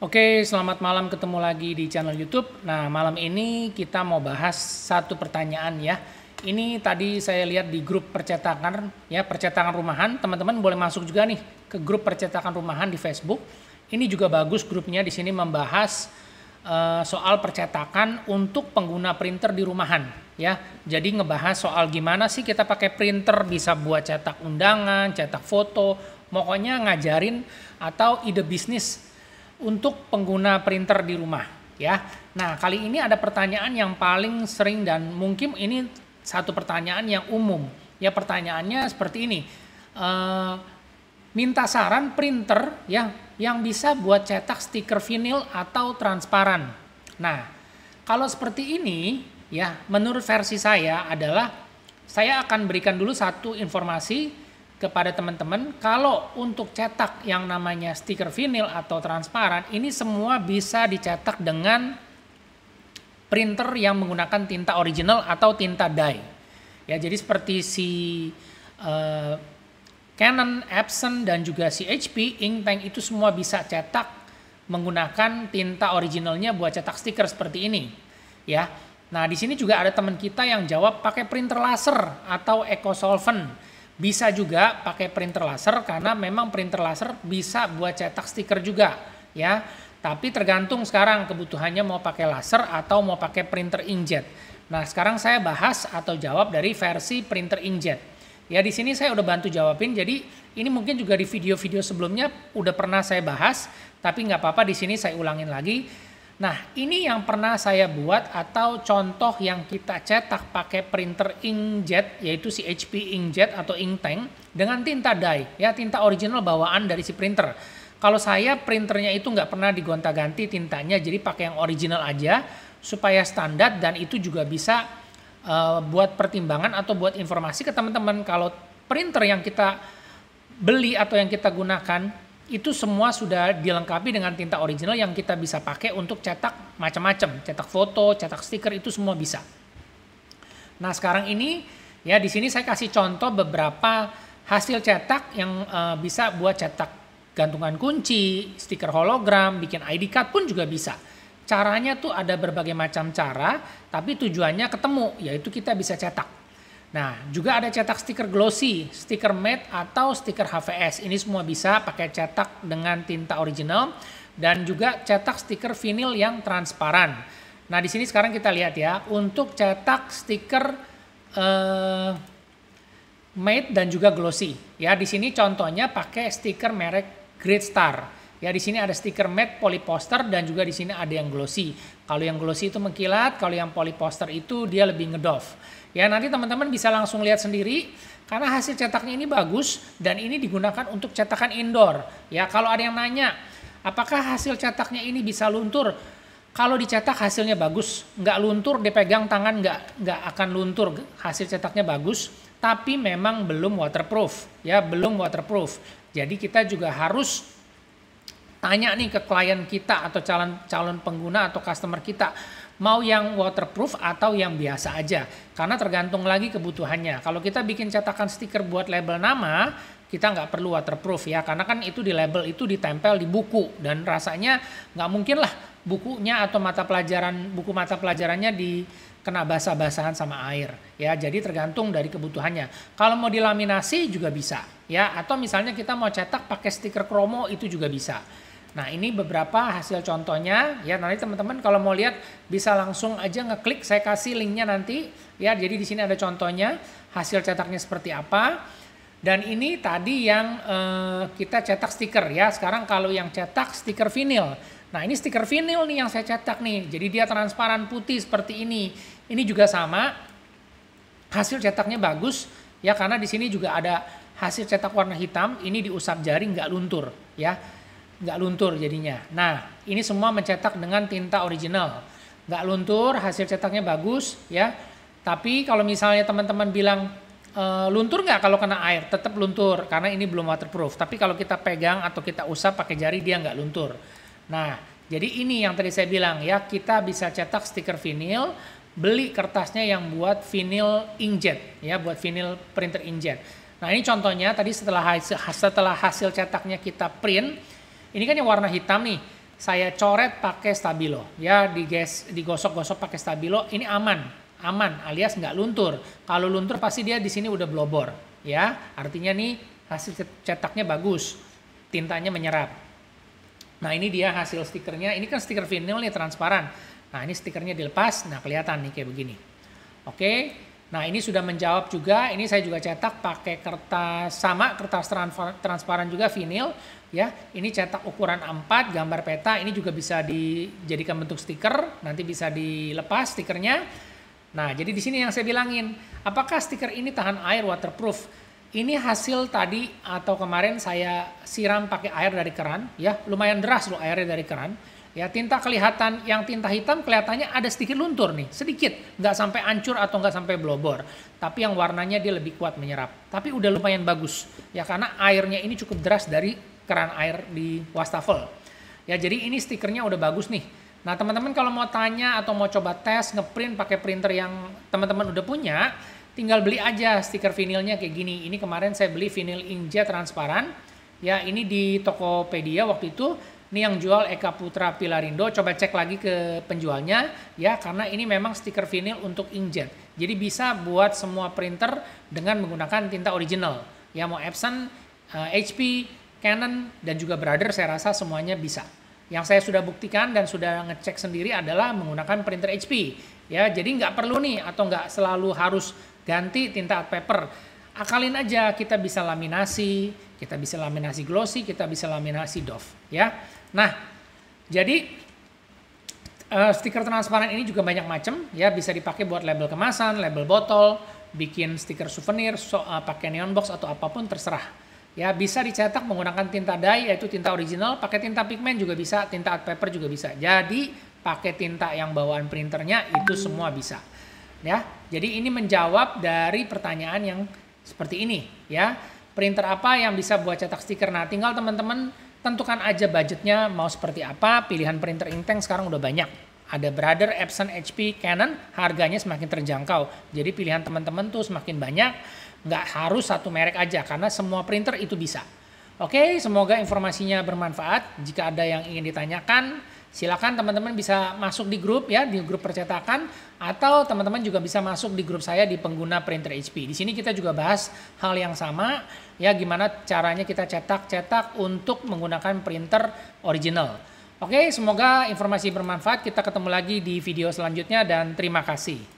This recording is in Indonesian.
Oke, selamat malam, ketemu lagi di channel YouTube. Nah, malam ini kita mau bahas satu pertanyaan ya. Ini tadi saya lihat di grup percetakan ya, percetakan rumahan. Teman-teman boleh masuk juga nih ke grup percetakan rumahan di Facebook. Ini juga bagus grupnya, di sini membahas soal percetakan untuk pengguna printer di rumahan ya. Jadi ngebahas soal gimana sih kita pakai printer bisa buat cetak undangan, cetak foto, pokoknya ngajarin atau ide bisnis untuk pengguna printer di rumah ya. Nah, kali ini ada pertanyaan yang paling sering dan mungkin ini satu pertanyaan yang umum. Ya, pertanyaannya seperti ini. Minta saran printer ya yang bisa buat cetak stiker vinil atau transparan. Nah, kalau seperti ini ya, menurut versi saya adalah saya akan berikan dulu satu informasi kepada teman-teman. Kalau untuk cetak yang namanya stiker vinil atau transparan, ini semua bisa dicetak dengan printer yang menggunakan tinta original atau tinta dye. Ya, jadi seperti si Canon, Epson dan juga si HP, Inktank itu semua bisa cetak menggunakan tinta originalnya buat cetak stiker seperti ini. Ya. Nah, di sini juga ada teman kita yang jawab pakai printer laser atau EcoSolvent. Bisa juga pakai printer laser karena memang printer laser bisa buat cetak stiker juga ya. Tapi tergantung sekarang kebutuhannya mau pakai laser atau mau pakai printer inkjet. Nah, sekarang saya bahas atau jawab dari versi printer inkjet. Ya, di sini saya udah bantu jawabin. Jadi ini mungkin juga di video-video sebelumnya udah pernah saya bahas, tapi nggak apa-apa, di sini saya ulangin lagi. Nah, ini yang pernah saya buat atau contoh yang kita cetak pakai printer inkjet, yaitu si HP inkjet atau Inktank dengan tinta dye, ya tinta original bawaan dari si printer. Kalau saya printernya itu nggak pernah digonta-ganti tintanya, jadi pakai yang original aja supaya standar, dan itu juga bisa buat pertimbangan atau buat informasi ke teman-teman kalau printer yang kita beli atau yang kita gunakan itu semua sudah dilengkapi dengan tinta original yang kita bisa pakai untuk cetak macam-macam, cetak foto, cetak stiker, itu semua bisa. Nah, sekarang ini ya di sini saya kasih contoh beberapa hasil cetak yang bisa buat cetak gantungan kunci, stiker hologram, bikin ID card pun juga bisa. Caranya tuh ada berbagai macam cara, tapi tujuannya ketemu, yaitu kita bisa cetak. Nah, juga ada cetak stiker glossy, stiker matte atau stiker HVS. Ini semua bisa pakai cetak dengan tinta original dan juga cetak stiker vinil yang transparan. Nah, di sini sekarang kita lihat ya, untuk cetak stiker matte dan juga glossy. Ya, di sini contohnya pakai stiker merek Great Star. Ya, di sini ada stiker matte polyposter dan juga di sini ada yang glossy. Kalau yang glossy itu mengkilat, kalau yang polyposter itu dia lebih ngedoff. Ya, nanti teman-teman bisa langsung lihat sendiri karena hasil cetaknya ini bagus dan ini digunakan untuk cetakan indoor. Ya, kalau ada yang nanya, apakah hasil cetaknya ini bisa luntur? Kalau dicetak hasilnya bagus, nggak luntur, dipegang tangan nggak akan luntur. Hasil cetaknya bagus, tapi memang belum waterproof. Ya, belum waterproof. Jadi kita juga harus tanya nih ke klien kita atau calon pengguna atau customer kita, mau yang waterproof atau yang biasa aja, karena tergantung lagi kebutuhannya. Kalau kita bikin cetakan stiker buat label nama, kita nggak perlu waterproof ya, karena kan itu di label itu ditempel di buku dan rasanya nggak mungkin lah bukunya atau buku mata pelajarannya kena basah-basahan sama air ya. Jadi tergantung dari kebutuhannya. Kalau mau dilaminasi juga bisa ya, atau misalnya kita mau cetak pakai stiker kromo itu juga bisa. Nah, ini beberapa hasil contohnya ya. Nanti teman-teman kalau mau lihat bisa langsung aja ngeklik, saya kasih linknya nanti ya. Jadi di sini ada contohnya hasil cetaknya seperti apa. Dan ini tadi yang kita cetak stiker ya. Sekarang kalau yang cetak stiker vinil. Nah, ini stiker vinil nih yang saya cetak nih. Jadi dia transparan putih seperti ini. Ini juga sama. Hasil cetaknya bagus ya, karena di sini juga ada hasil cetak warna hitam. Ini diusap jari nggak luntur ya. Nggak luntur jadinya. Nah, ini semua mencetak dengan tinta original. Nggak luntur, hasil cetaknya bagus ya. Tapi kalau misalnya teman-teman bilang luntur nggak kalau kena air? Tetap luntur karena ini belum waterproof. Tapi kalau kita pegang atau kita usap pakai jari dia nggak luntur. Nah, jadi ini yang tadi saya bilang ya, kita bisa cetak stiker vinil, beli kertasnya yang buat vinil inkjet ya, buat vinil printer inkjet. Nah, ini contohnya tadi setelah hasil cetaknya kita print. Ini kan yang warna hitam nih. saya coret pakai stabilo, ya digosok-gosok pakai stabilo, ini aman alias nggak luntur. Kalau luntur pasti dia di sini udah blobor, ya. Artinya nih hasil cetaknya bagus, tintanya menyerap. Nah ini dia hasil stikernya. Ini kan stiker vinyl nih transparan. Nah ini stikernya dilepas, nah kelihatan nih kayak begini. Oke. Nah ini sudah menjawab juga. Ini saya juga cetak pakai kertas transparan juga vinyl. Ya, ini cetak ukuran A4, gambar peta. Ini juga bisa dijadikan bentuk stiker. Nanti bisa dilepas stikernya. Nah jadi di sini yang saya bilangin, apakah stiker ini tahan air, waterproof? Ini hasil tadi atau kemarin saya siram pakai air dari keran. Ya, lumayan deras loh airnya dari keran. Ya, tinta kelihatan, yang tinta hitam kelihatannya ada sedikit luntur nih, sedikit, nggak sampai hancur atau nggak sampai blobor. Tapi yang warnanya dia lebih kuat menyerap. Tapi udah lumayan bagus, ya karena airnya ini cukup deras dari keran air di wastafel. Ya, jadi ini stikernya udah bagus nih. Nah, teman-teman kalau mau tanya atau mau coba tes ngeprint pakai printer yang teman-teman udah punya, tinggal beli aja stiker vinilnya kayak gini. Ini kemarin saya beli vinil inkjet transparan. Ya, ini di Tokopedia waktu itu. Ini yang jual Eka Putra Pilarindo, coba cek lagi ke penjualnya ya, karena ini memang stiker vinil untuk inkjet. Jadi bisa buat semua printer dengan menggunakan tinta original. Ya mau Epson, HP, Canon dan juga Brother saya rasa semuanya bisa. Yang saya sudah buktikan dan sudah ngecek sendiri adalah menggunakan printer HP. Ya, jadi nggak perlu nih atau nggak selalu harus ganti tinta art paper. Akalin aja, kita bisa laminasi, glossy, kita bisa laminasi doff, ya. Nah, jadi stiker transparan ini juga banyak macam, ya, bisa dipakai buat label kemasan, label botol, bikin stiker souvenir, pakai neon box atau apapun terserah. Ya, bisa dicetak menggunakan tinta dye yaitu tinta original, pakai tinta pigmen juga bisa, tinta art paper juga bisa. Jadi, pakai tinta yang bawaan printernya itu semua bisa. Ya, jadi ini menjawab dari pertanyaan yang seperti ini, ya. Printer apa yang bisa buat cetak stiker? Nah, tinggal teman-teman tentukan aja budgetnya mau seperti apa. Pilihan printer inktank sekarang udah banyak. Ada Brother, Epson, HP, Canon, harganya semakin terjangkau. Jadi pilihan teman-teman tuh semakin banyak. Nggak harus satu merek aja, karena semua printer itu bisa. Oke, semoga informasinya bermanfaat. Jika ada yang ingin ditanyakan, silakan teman-teman bisa masuk di grup ya, di grup percetakan, atau teman-teman juga bisa masuk di grup saya di pengguna printer HP. Di sini kita juga bahas hal yang sama ya, gimana caranya kita cetak untuk menggunakan printer original. Oke, semoga informasi bermanfaat. Kita ketemu lagi di video selanjutnya dan terima kasih.